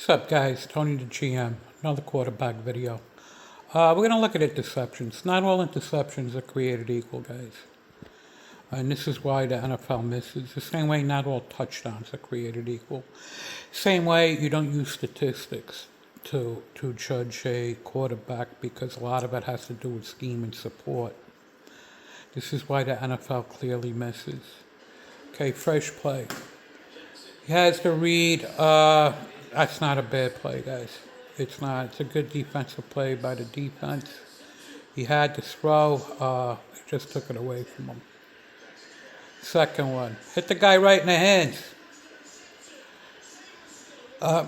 What's up, guys? Tony the GM, another quarterback video. We're going to look at interceptions. Not all interceptions are created equal, guys. And this is why the NFL misses. The same way not all touchdowns are created equal. Same way you don't use statistics to judge a quarterback because a lot of it has to do with scheme and support. This is why the NFL clearly misses. Okay, fresh play. He has to read. That's not a bad play, guys. It's not. It's a good defensive play by the defense. He had to throw. He just took it away from him. Second one. Hit the guy right in the hands.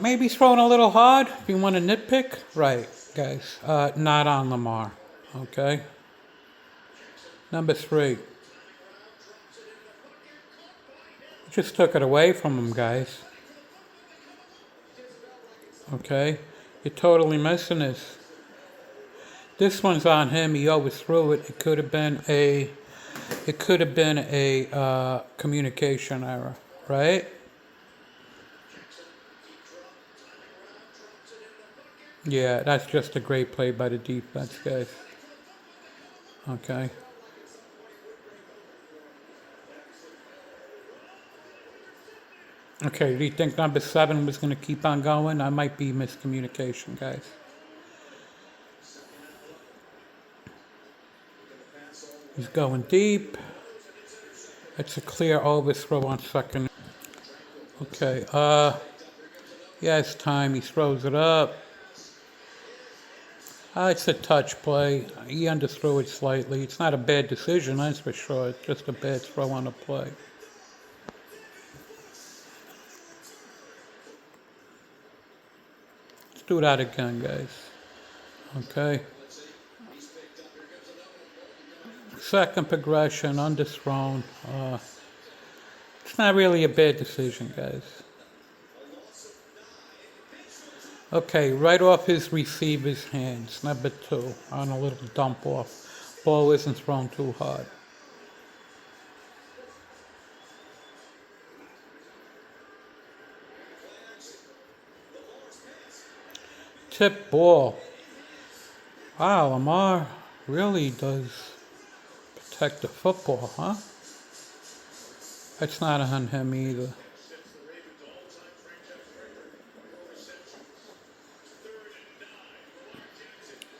Maybe he's throwing a little hard. If you want to nitpick. Right, guys. Not on Lamar. Okay. Number 3. Just took it away from him, guys. Okay, you're totally missing this. This one's on him. He overthrew it. It could have been a communication error, right? Yeah, that's just a great play by the defense, guys. Okay. Okay, do you think number 7 was going to keep on going? That might be miscommunication, guys. He's going deep. It's a clear overthrow on second. Okay, he has time. He throws it up. It's a touch play. He underthrew it slightly. It's not a bad decision, that's for sure. It's just a bad throw on the play. Do that again, guys. Okay. Second progression, underthrown. It's not really a bad decision, guys. Okay, right off his receiver's hands, number 2, on a little dump off. Ball isn't thrown too hard. Tip ball. Wow, Lamar really does protect the football, huh? That's not on him either.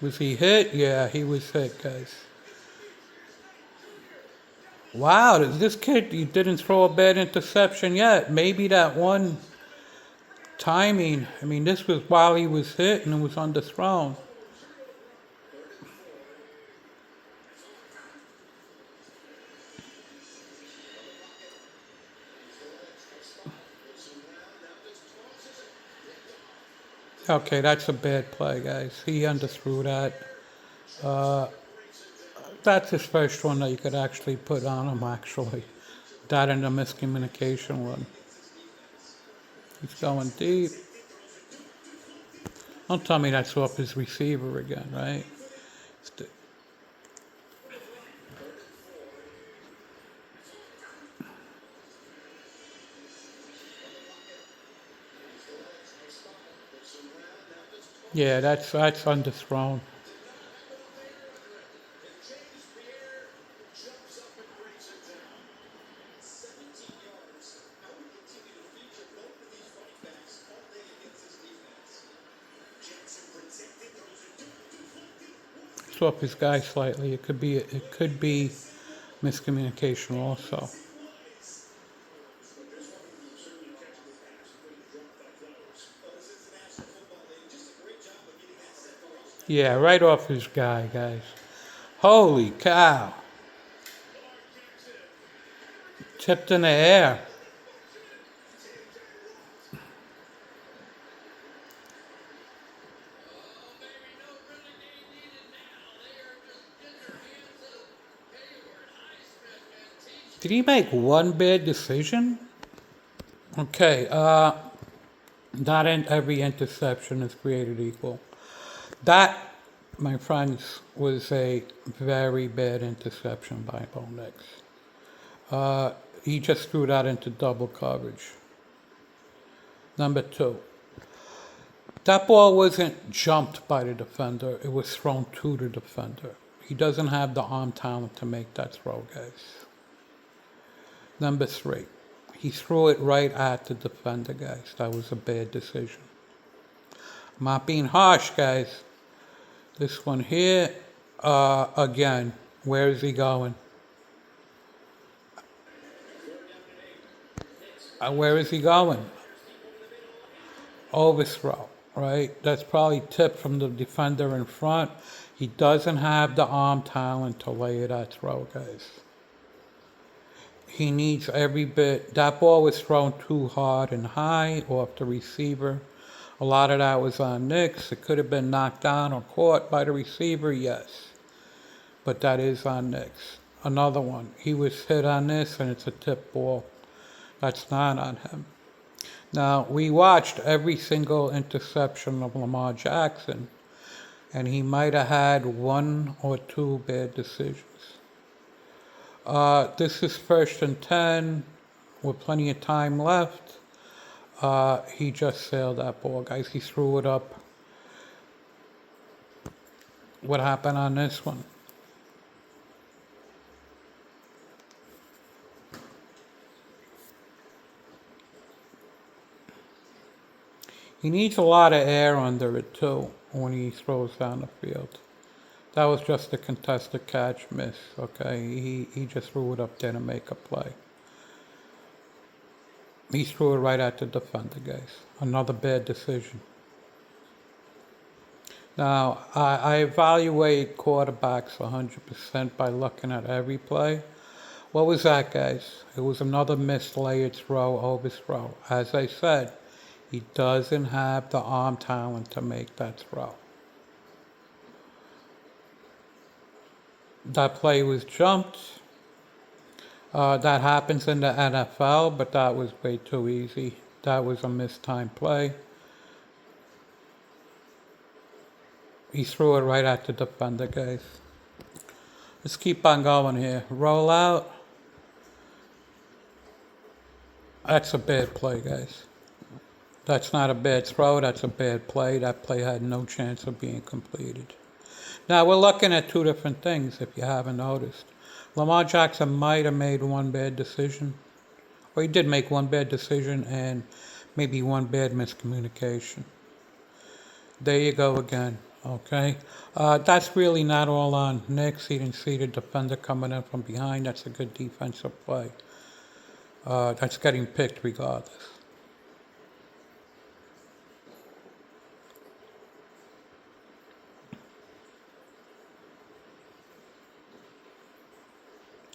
Was he hit? Yeah, he was hit, guys. Wow, this kid, he didn't throw a bad interception yet. Maybe that one timing, I mean, this was while he was hit and it was underthrown. Okay, that's a bad play, guys. He underthrew that. That's his first one that you could actually put on him, actually. That and the miscommunication one. He's going deep. Don't tell me that's off his receiver again, right? Yeah, that's underthrown. Swap his guy slightly. It could be miscommunication also. Yeah, right off his guy, guys. Holy cow. Tipped in the air. Did he make one bad decision? Okay, not every interception is created equal. That, my friends, was a very bad interception by Bo Nix. He just threw that into double coverage. Number 2. That ball wasn't jumped by the defender, it was thrown to the defender. He doesn't have the arm talent to make that throw, guys. Number 3, he threw it right at the defender, guys. That was a bad decision. I'm not being harsh, guys. This one here, again, where is he going? Where is he going? Overthrow, right? That's probably tipped from the defender in front. He doesn't have the arm talent to lay that throw, guys. He needs every bit. That ball was thrown too hard and high off the receiver. A lot of that was on Knicks. It could have been knocked down or caught by the receiver, yes. But that is on Knicks. Another one. He was hit on this and it's a tip ball. That's not on him. Now, we watched every single interception of Lamar Jackson, and he might have had 1 or 2 bad decisions. This is 1st and 10 with plenty of time left. He just sailed that ball, guys. He threw it up. What happened on this one? He needs a lot of air under it too when he throws down the field. That was just a contested catch miss, okay? He just threw it up there to make a play. He threw it right at the defender, guys. Another bad decision. Now, I evaluate quarterbacks 100% by looking at every play. What was that, guys? It was another missed layered throw, overthrow. As I said, he doesn't have the arm talent to make that throw. That play was jumped. That happens in the NFL, but that was way too easy. That was a mistimed play. He threw it right at the defender, guys. Let's keep on going here. Roll out. That's a bad play, guys. That's not a bad throw, that's a bad play. That play had no chance of being completed. Now, we're looking at 2 different things, if you haven't noticed. Lamar Jackson might have made 1 bad decision. Or he did make 1 bad decision and maybe 1 bad miscommunication. There you go again, okay? That's really not all on Knicks. He didn't see the defender coming in from behind. That's a good defensive play. That's getting picked regardless.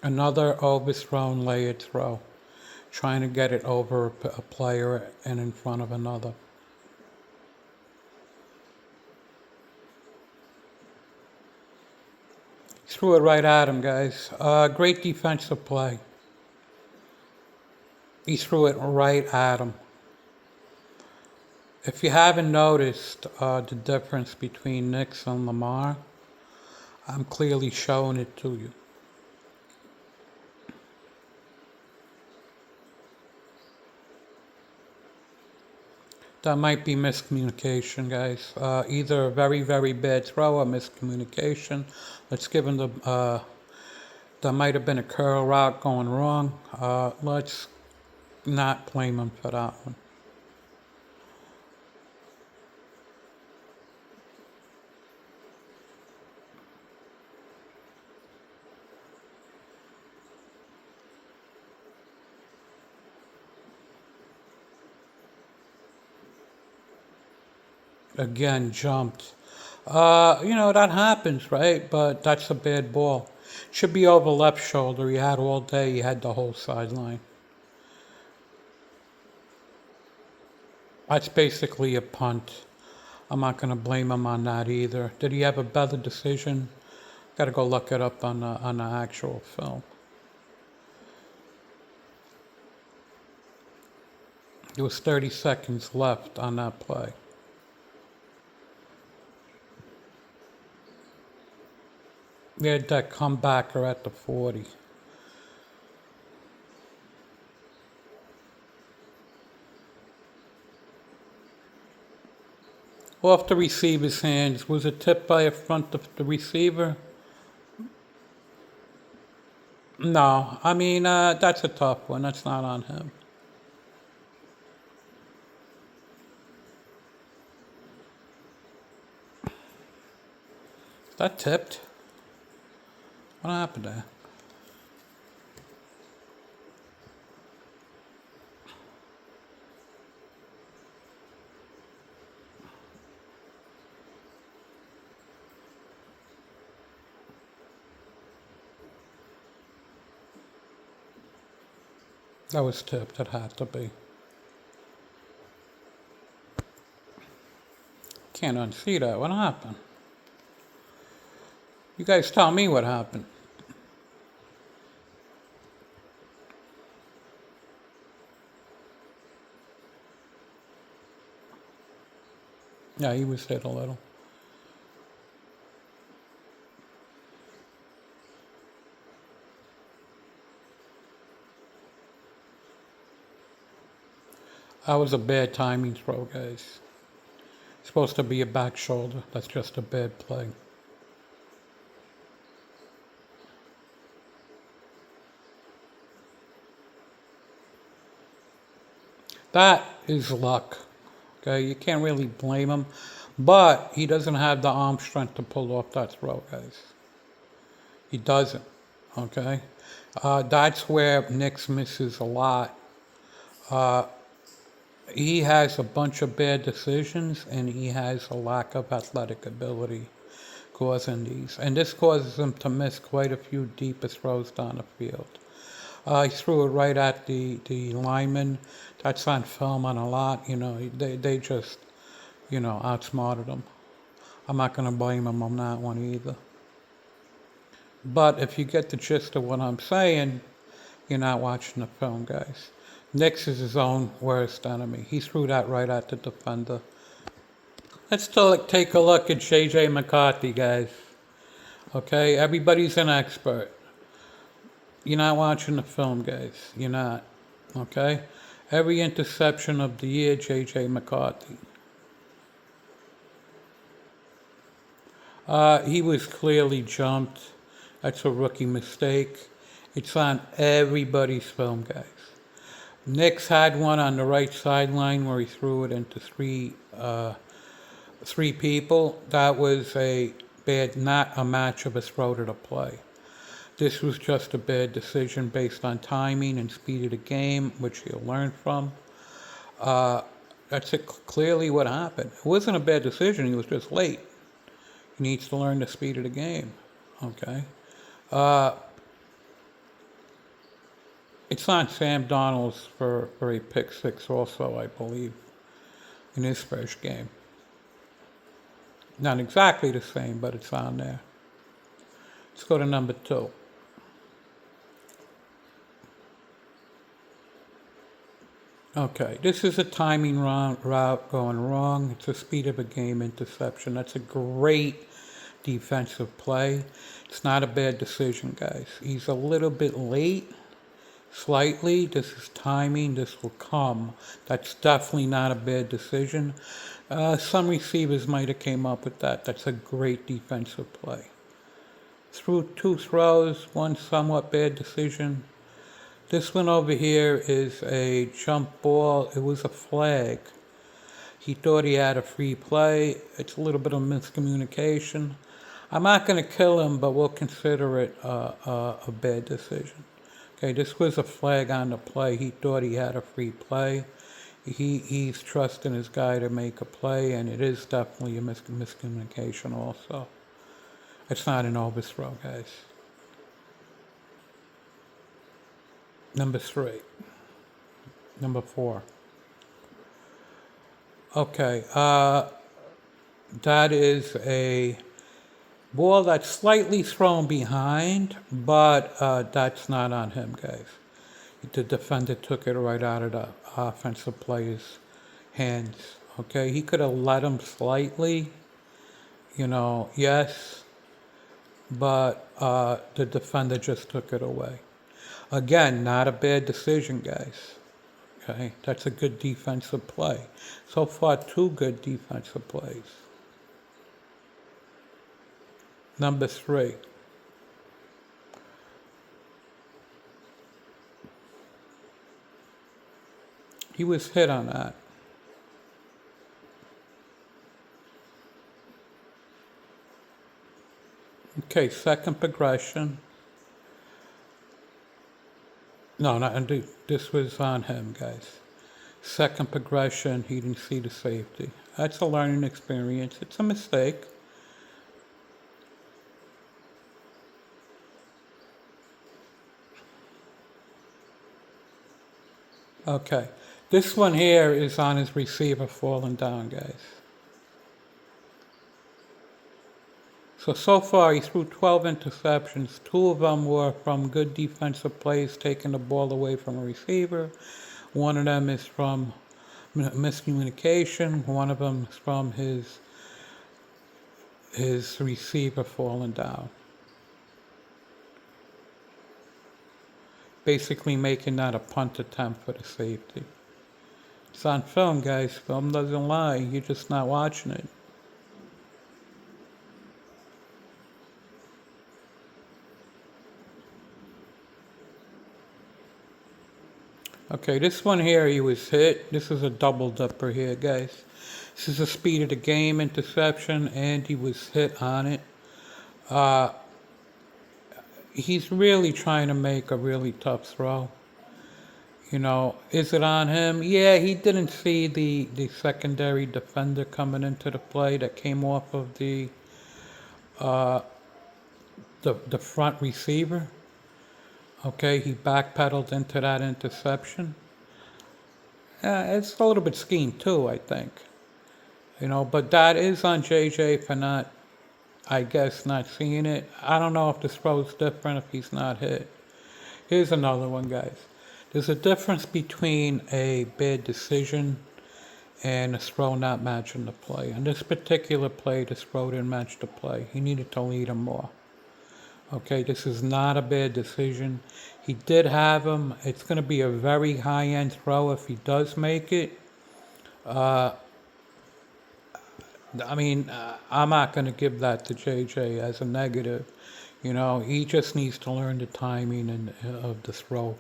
Another overthrown layered throw, trying to get it over a player and in front of another. Threw it right at him, guys. Great defensive play. He threw it right at him. If you haven't noticed the difference between Knicks and Lamar, I'm clearly showing it to you. That might be miscommunication, guys. Either a very, very bad throw or miscommunication. Let's give him the, that might have been a curl route going wrong. Let's not blame him for that one. Again, jumped. That happens, right? But that's a bad ball. Should be over left shoulder. He had all day. He had the whole sideline. That's basically a punt. I'm not going to blame him on that either. Did he have a better decision? Got to go look it up on the actual film. There was 30 seconds left on that play. We had that comebacker at the 40. Off the receiver's hands. Was it tipped by a front of the receiver? No. I mean, that's a tough one. That's not on him. That tipped. What happened there? That was tipped. It had to be. Can't unsee that. What happened? You guys tell me what happened. Yeah, he was hit a little. That was a bad timing throw, guys. Supposed to be a back shoulder. That's just a bad play. That is luck. Okay, you can't really blame him, but he doesn't have the arm strength to pull off that throw, guys. He doesn't. Okay, that's where Knicks misses a lot. He has a bunch of bad decisions, and he has a lack of athletic ability causing these. And this causes him to miss quite a few deeper throws down the field. He threw it right at the lineman. That's on film on a lot. They just, outsmarted him. I'm not going to blame him on that one either. But if you get the gist of what I'm saying, you're not watching the film, guys. Nix is his own worst enemy. He threw that right at the defender. Let's take a look at J.J. McCarthy, guys. Okay, everybody's an expert. You're not watching the film, guys. You're not. Okay? Every interception of the year, J.J. McCarthy. He was clearly jumped. That's a rookie mistake. It's on everybody's film, guys. Knicks had one on the right sideline where he threw it into three people. That was not a match of a throw to the play. This was just a bad decision based on timing and speed of the game, which he'll learn from. That's clearly what happened. It wasn't a bad decision. He was just late. He needs to learn the speed of the game. Okay. It's on Sam Donald's for a pick six also, I believe, in his first game. Not exactly the same, but it's on there. Let's go to number 2. Okay, this is a timing route going wrong. It's a speed of a game interception. That's a great defensive play. It's not a bad decision, guys. He's a little bit late, slightly. This is timing. This will come. That's definitely not a bad decision. Some receivers might have came up with that. That's a great defensive play. Through 2 throws, one somewhat bad decision. This one over here is a jump ball. It was a flag. He thought he had a free play. It's a little bit of miscommunication. I'm not going to kill him, but we'll consider it a bad decision. Okay, this was a flag on the play. He thought he had a free play. He's trusting his guy to make a play, and it is definitely a miscommunication also. It's not an overthrow, guys. Number 3. Number 4. Okay, that is a ball that's slightly thrown behind, but that's not on him, guys. The defender took it right out of the offensive player's hands. Okay, he could have let him slightly, yes, but the defender just took it away. Again, not a bad decision, guys. Okay, that's a good defensive play. So far, two good defensive plays. Number 3. He was hit on that. Okay, second progression. No, not and this was on him, guys. Second progression, he didn't see the safety. That's a learning experience. It's a mistake. Okay. This one here is on his receiver falling down, guys. So far he threw 12 interceptions. 2 of them were from good defensive plays, taking the ball away from a receiver. One of them is from miscommunication. One of them is from his receiver falling down. Basically making that a punt attempt for the safety. It's on film, guys. Film doesn't lie. You're just not watching it. Okay, this one here, he was hit. This is a double dipper here, guys. This is the speed of the game interception, and he was hit on it. He's really trying to make a really tough throw. You know, is it on him? Yeah, he didn't see the secondary defender coming into the play that came off of the front receiver. Okay, he backpedaled into that interception. It's a little bit schemed too, I think. You know, but that is on JJ for not, I guess, not seeing it. I don't know if this throw's different if he's not hit. Here's another one, guys. There's a difference between a bad decision and a throw not matching the play. On this particular play, this throw didn't match the play. He needed to lead him more. Okay, this is not a bad decision. He did have him. It's going to be a very high-end throw if he does make it. I'm not going to give that to JJ as a negative. You know, he just needs to learn the timing of the throw.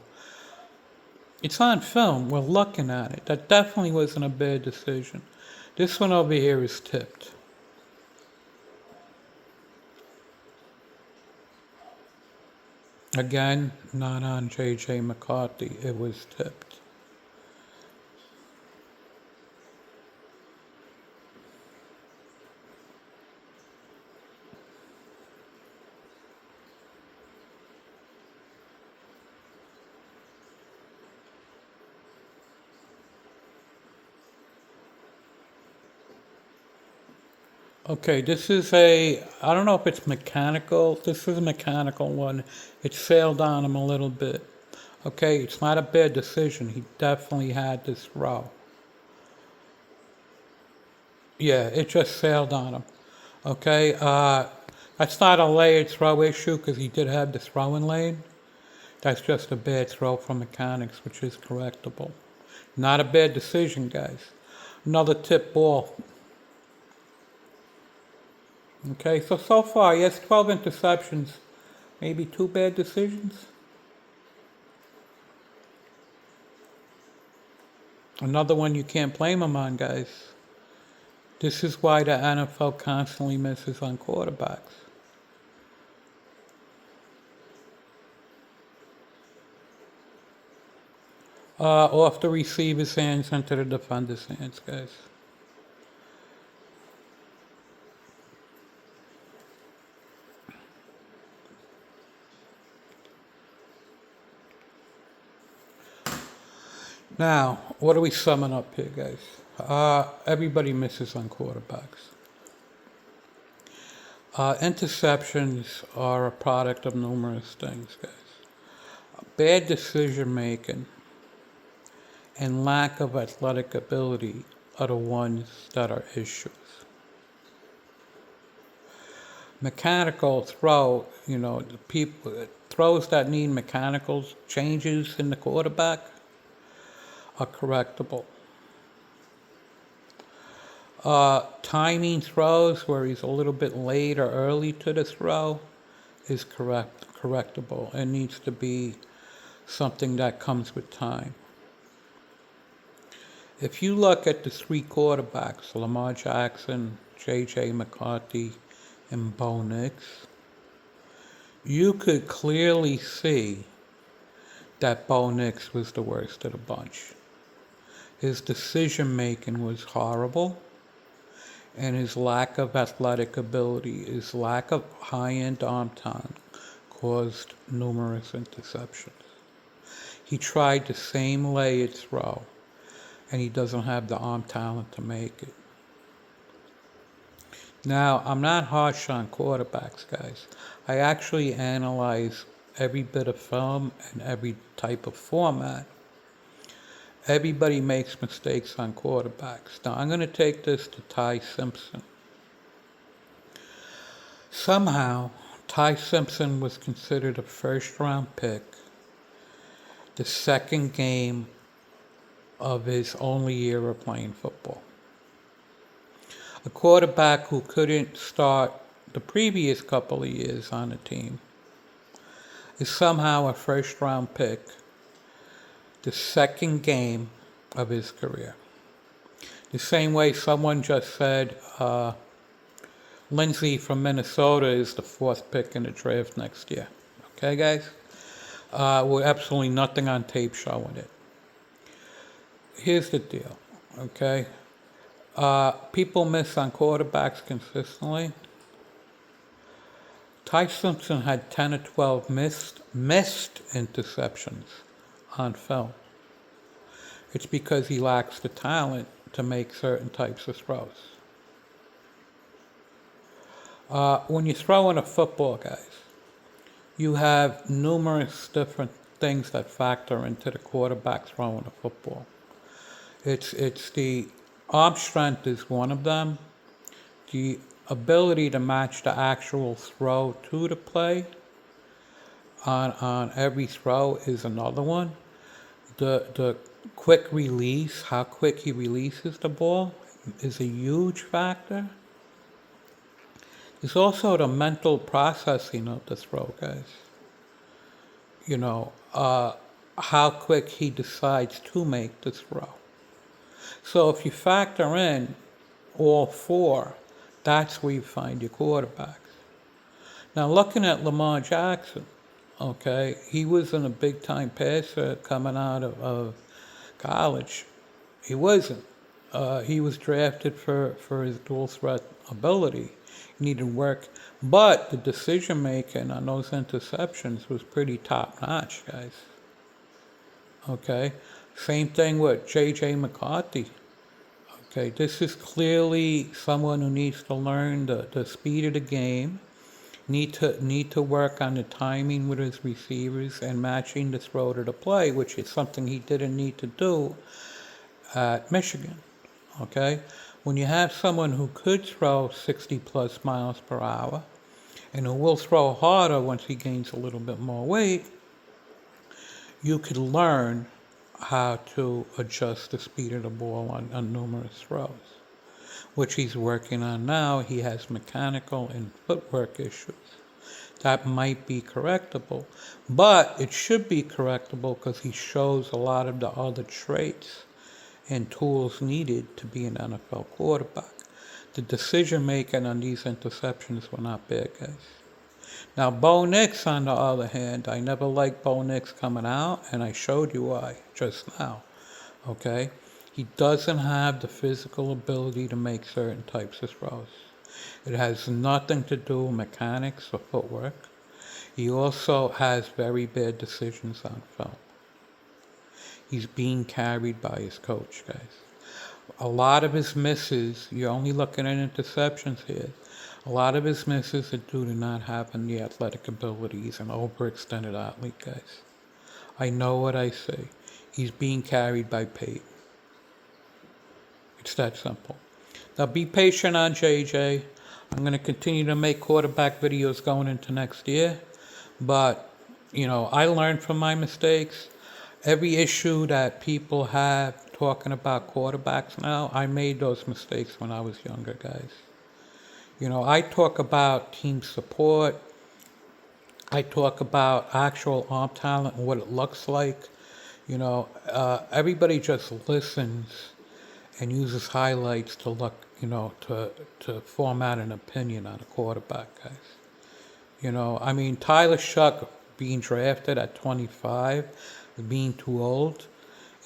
It's on film. We're looking at it. That definitely wasn't a bad decision. This one over here is tipped. Again, not on JJ McCarthy. It was tipped. Okay, this is I don't know if it's mechanical. This is a mechanical one. It sailed on him a little bit. Okay, it's not a bad decision. He definitely had this throw. Yeah, it just sailed on him. Okay, that's not a layered throw issue because he did have the throwing lane. That's just a bad throw from mechanics, which is correctable. Not a bad decision, guys. Another tip ball. Okay, so far, he has 12 interceptions, maybe 2 bad decisions. Another one you can't blame him on, guys. This is why the NFL constantly misses on quarterbacks. Off the receiver's hands into the defender's hands, guys. Now, what are we summing up here, guys? Everybody misses on quarterbacks. Interceptions are a product of numerous things, guys. Bad decision making and lack of athletic ability are the ones that are issues. Mechanical throw, you know, the people throws that need mechanical changes in the quarterback are correctable. Timing throws where he's a little bit late or early to the throw is correctable. It needs to be something that comes with time. If you look at the three quarterbacks, Lamar Jackson, J.J. McCarthy, and Bo Nix, you could clearly see that Bo Nix was the worst of the bunch. His decision making was horrible, and his lack of athletic ability, his lack of high-end arm talent caused numerous interceptions. He tried the same layered throw, and he doesn't have the arm talent to make it. Now, I'm not harsh on quarterbacks, guys. I actually analyze every bit of film and every type of format. Everybody makes mistakes on quarterbacks. Now, I'm going to take this to Ty Simpson. Somehow, Ty Simpson was considered a first-round pick the second game of his only year of playing football. A quarterback who couldn't start the previous couple of years on the team is somehow a first-round pick the second game of his career. The same way someone just said Lindsey from Minnesota is the fourth pick in the draft next year. Okay, guys? With absolutely nothing on tape showing it. Here's the deal, okay? People miss on quarterbacks consistently. Ty Simpson had 10 or 12 missed interceptions on film. It's because he lacks the talent to make certain types of throws. When you're throwing a football, guys, you have numerous different things that factor into the quarterback throwing a football. It's the arm strength is one of them. The ability to match the actual throw to the play on every throw is another one. The quick release, how quick he releases the ball, is a huge factor. There's also the mental processing of the throw, guys. You know, how quick he decides to make the throw. So if you factor in all four, that's where you find your quarterbacks. Now looking at Lamar Jackson, okay, he wasn't a big-time passer coming out of college. He wasn't. He was drafted for his dual threat ability. He needed work. But the decision making on those interceptions was pretty top-notch, guys. Okay? Same thing with J.J. McCarthy. Okay, this is clearly someone who needs to learn the speed of the game, need to work on the timing with his receivers and matching the throw to the play, which is something he didn't need to do at Michigan. Okay, when you have someone who could throw 60 plus miles per hour and who will throw harder once he gains a little bit more weight, you could learn how to adjust the speed of the ball on numerous throws, which he's working on now. He has mechanical and footwork issues. That might be correctable, but it should be correctable because he shows a lot of the other traits and tools needed to be an NFL quarterback. The decision making on these interceptions were not bad, guys. Now, Bo Nix, on the other hand, I never liked Bo Nix coming out, and I showed you why just now, okay? He doesn't have the physical ability to make certain types of throws. It has nothing to do with mechanics or footwork. He also has very bad decisions on film. He's being carried by his coach, guys. A lot of his misses, you're only looking at interceptions here, a lot of his misses are due to not having the athletic abilities and overextended athlete, guys. I know what I say. He's being carried by Peyton. It's that simple. Now be patient on JJ. I'm going to continue to make quarterback videos going into next year. But, you know, I learned from my mistakes. Every issue that people have talking about quarterbacks now, I made those mistakes when I was younger, guys. I talk about team support. I talk about actual arm talent and what it looks like. Everybody just listens and uses highlights to look, to format an opinion on a quarterback, guys. I mean, Tyler Shuck being drafted at 25, being too old,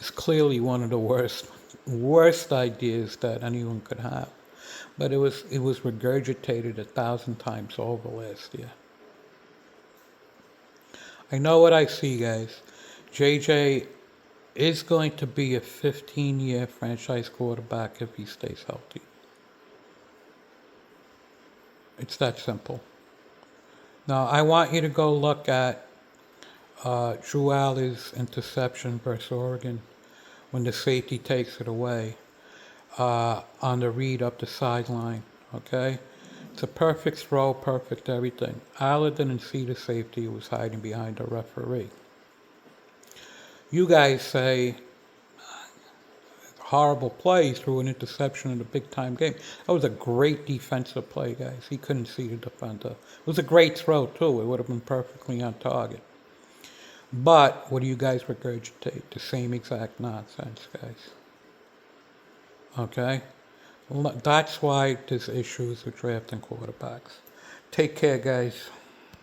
is clearly one of the worst ideas that anyone could have. But it was regurgitated 1,000 times over last year. I know what I see, guys. JJ is going to be a 15-year franchise quarterback if he stays healthy. It's that simple. Now, I want you to go look at Drew Allen's interception versus Oregon when the safety takes it away on the read up the sideline. Okay? It's a perfect throw, perfect everything. Allen didn't see the safety, he was hiding behind the referee. You guys say horrible play, he threw an interception in a big time game. That was a great defensive play, guys. He couldn't see the defender. It was a great throw, too. It would have been perfectly on target. But what do you guys regurgitate? The same exact nonsense, guys. Okay? That's why there's issues with drafting quarterbacks. Take care, guys.